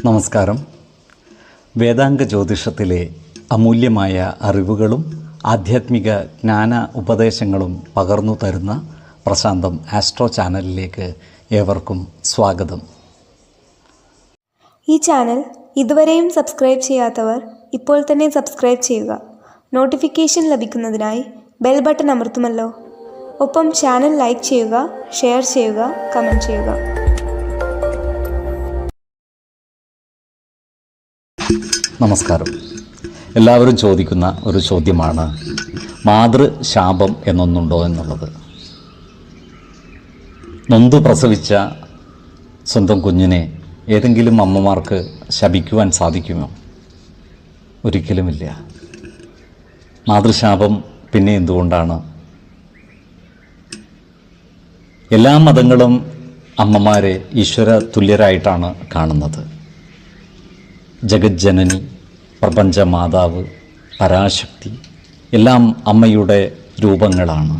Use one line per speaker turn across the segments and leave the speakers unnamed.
നമസ്കാരം. വേദാംഗ ജ്യോതിഷത്തിലെ അമൂല്യമായ അറിവുകളും ആധ്യാത്മിക ജ്ഞാന ഉപദേശങ്ങളും പകർന്നു തരുന്ന പ്രശാന്തം ആസ്ട്രോ ചാനലിലേക്ക് ഏവർക്കും സ്വാഗതം.
ഈ ചാനൽ ഇതുവരെയും സബ്സ്ക്രൈബ് ചെയ്യാത്തവർ ഇപ്പോൾ തന്നെ സബ്സ്ക്രൈബ് ചെയ്യുക. നോട്ടിഫിക്കേഷൻ ലഭിക്കുന്നതിനായി ബെൽ ബട്ടൺ അമർത്തുമല്ലോ. ഒപ്പം ചാനൽ ലൈക്ക് ചെയ്യുക, ഷെയർ ചെയ്യുക, കമൻറ്റ് ചെയ്യുക.
നമസ്കാരം. എല്ലാവരും ചോദിക്കുന്ന ഒരു ചോദ്യമാണ് മാതൃശാപം എന്നൊന്നുണ്ടോ എന്നുള്ളത്. നൊന്തു പ്രസവിച്ച സ്വന്തം കുഞ്ഞിനെ ഏതെങ്കിലും അമ്മമാർക്ക് ശപിക്കുവാൻ സാധിക്കുമോ? ഒരിക്കലുമില്ല. മാതൃശാപം പിന്നെ എന്തുകൊണ്ടാണ്? എല്ലാ മതങ്ങളും അമ്മമാരെ ഈശ്വര തുല്യരായിട്ടാണ് കാണുന്നത്. ജഗജ്ജനനി, പ്രപഞ്ച മാതാവ്, പരാശക്തി എല്ലാം അമ്മയുടെ രൂപങ്ങളാണ്.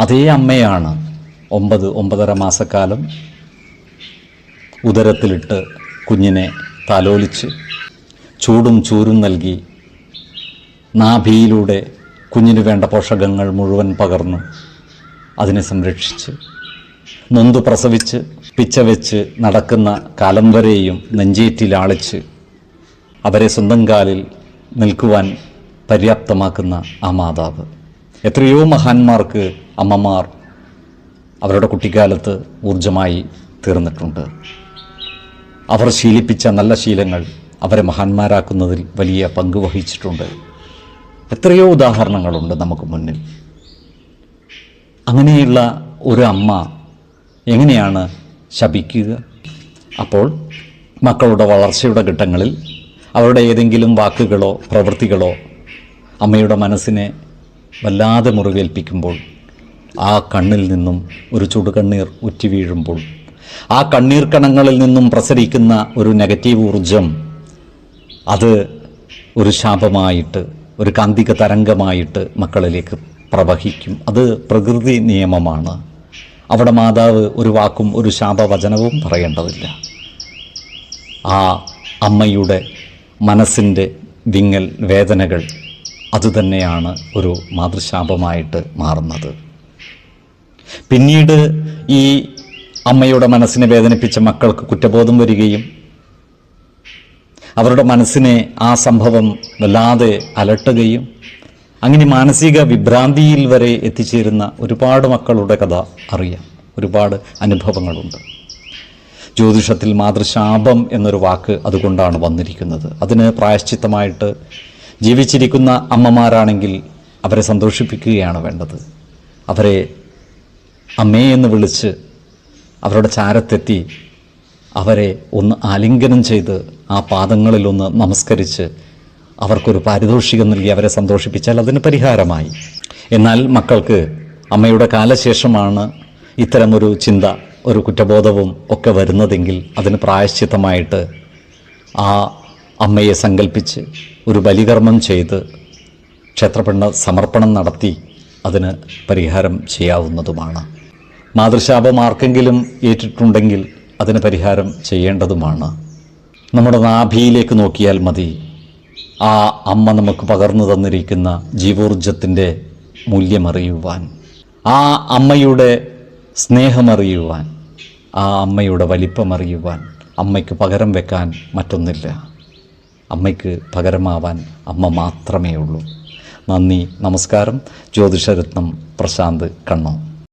അതേ അമ്മയാണ് 9-9.5 മാസക്കാലം ഉദരത്തിലിട്ട് കുഞ്ഞിനെ താലോലിച്ച് ചൂടും ചൂരും നൽകി നാഭിയിലൂടെ കുഞ്ഞിന് വേണ്ട പോഷകങ്ങൾ മുഴുവൻ പകർന്ന് അതിനെ സംരക്ഷിച്ച് നൊന്തു പ്രസവിച്ച് പിച്ചവെച്ച് നടക്കുന്ന കാലം വരെയും നെഞ്ചേറ്റിലാളിച്ച് അവരെ സ്വന്തം കാലിൽ നിൽക്കുവാൻ പര്യാപ്തമാക്കുന്ന ആ മാതാവ്. എത്രയോ മഹാന്മാർക്ക് അമ്മമാർ അവരുടെ കുട്ടിക്കാലത്ത് ഊർജമായി തീർന്നിട്ടുണ്ട്. അവർ ശീലിപ്പിച്ച നല്ല ശീലങ്ങൾ അവരെ മഹാന്മാരാക്കുന്നതിൽ വലിയ പങ്ക് വഹിച്ചിട്ടുണ്ട്. എത്രയോ ഉദാഹരണങ്ങളുണ്ട് നമുക്ക് മുന്നിൽ. അങ്ങനെയുള്ള ഒരു അമ്മ എങ്ങനെയാണ് ശപിക്കുക? അപ്പോൾ മക്കളുടെ വളർച്ചയുടെ ഘട്ടങ്ങളിൽ അവരുടെ ഏതെങ്കിലും വാക്കുകളോ പ്രവൃത്തികളോ അമ്മയുടെ മനസ്സിനെ വല്ലാതെ മുറിവേൽപ്പിക്കുമ്പോൾ, ആ കണ്ണിൽ നിന്നും ഒരു ചുടുകണ്ണീർ ഉറ്റി വീഴുമ്പോൾ, ആ കണ്ണീർ കണങ്ങളിൽ നിന്നും പ്രസരിക്കുന്ന ഒരു നെഗറ്റീവ് ഊർജം അത് ഒരു ശാപമായിട്ട്, ഒരു കാന്തിക തരംഗമായിട്ട് മക്കളിലേക്ക് പ്രവഹിക്കും. അത് പ്രകൃതി നിയമമാണ്. അവിടെ മാതാവ് ഒരു വാക്കും ഒരു ശാപവചനവും പറയേണ്ടതില്ല. ആ അമ്മയുടെ മനസ്സിൻ്റെ വിങ്ങൽ വേദനകൾ അതുതന്നെയാണ് ഒരു മാതൃശാപമായിട്ട് മാറുന്നത്. പിന്നീട് ഈ അമ്മയുടെ മനസ്സിനെ വേദനിപ്പിച്ച മക്കൾക്ക് കുറ്റബോധം വരികയും അവരുടെ മനസ്സിനെ ആ സംഭവം വല്ലാതെ അലട്ടുകയും അങ്ങനെ മാനസിക വിഭ്രാന്തിയിൽ വരെ എത്തിച്ചേരുന്ന ഒരുപാട് മക്കളുടെ കഥ അറിയാം. ഒരുപാട് അനുഭവങ്ങളുണ്ട്. ജ്യോതിഷത്തിൽ മാതൃശാപം എന്നൊരു വാക്ക് അതുകൊണ്ടാണ് വന്നിരിക്കുന്നത്. അതിന് പ്രായശ്ചിത്തമായിട്ട് ജീവിച്ചിരിക്കുന്ന അമ്മമാരാണെങ്കിൽ അവരെ സന്തോഷിപ്പിക്കുകയാണ് വേണ്ടത്. അവരെ അമ്മേ എന്ന് വിളിച്ച് അവരുടെ ചാരത്തെത്തി അവരെ ഒന്ന് ആലിംഗനം ചെയ്ത് ആ പാദങ്ങളിലൊന്ന് നമസ്കരിച്ച് അവർക്കൊരു പാരിതോഷികം നൽകി അവരെ സന്തോഷിപ്പിച്ചാൽ അതിന് പരിഹാരമായി. എന്നാൽ മക്കൾക്ക് അമ്മയുടെ കാലശേഷമാണ് ഇത്തരമൊരു ചിന്ത, ഒരു കുറ്റബോധവും ഒക്കെ വരുന്നതെങ്കിൽ അതിന് പ്രായശ്ചിത്തമായിട്ട് ആ അമ്മയെ സങ്കല്പിച്ച് ഒരു ബലികർമ്മം ചെയ്ത് ക്ഷേത്രപിണ്ഡ സമർപ്പണം നടത്തി അതിന് പരിഹാരം ചെയ്യാവുന്നതുമാണ്. മാതൃശാപം ആർക്കെങ്കിലും ഏറ്റിട്ടുണ്ടെങ്കിൽ അതിന് പരിഹാരം ചെയ്യേണ്ടതുമാണ്. നമ്മുടെ നാഭിയിലേക്ക് നോക്കിയാൽ മതി ആ അമ്മ നമുക്ക് പകർന്നു തന്നിരിക്കുന്ന ജീവോർജത്തിൻ്റെ മൂല്യമറിയുവാൻ, ആ അമ്മയുടെ സ്നേഹമറിയുവാൻ, ആ അമ്മയുടെ വലിപ്പമറിയുവാൻ. അമ്മയ്ക്ക് പകരം വെക്കാൻ മറ്റൊന്നില്ല. അമ്മയ്ക്ക് പകരമാവാൻ അമ്മ മാത്രമേ ഉള്ളൂ. നന്ദി, നമസ്കാരം. ജ്യോതിഷരത്നം പ്രശാന്ത് കണ്ണോ.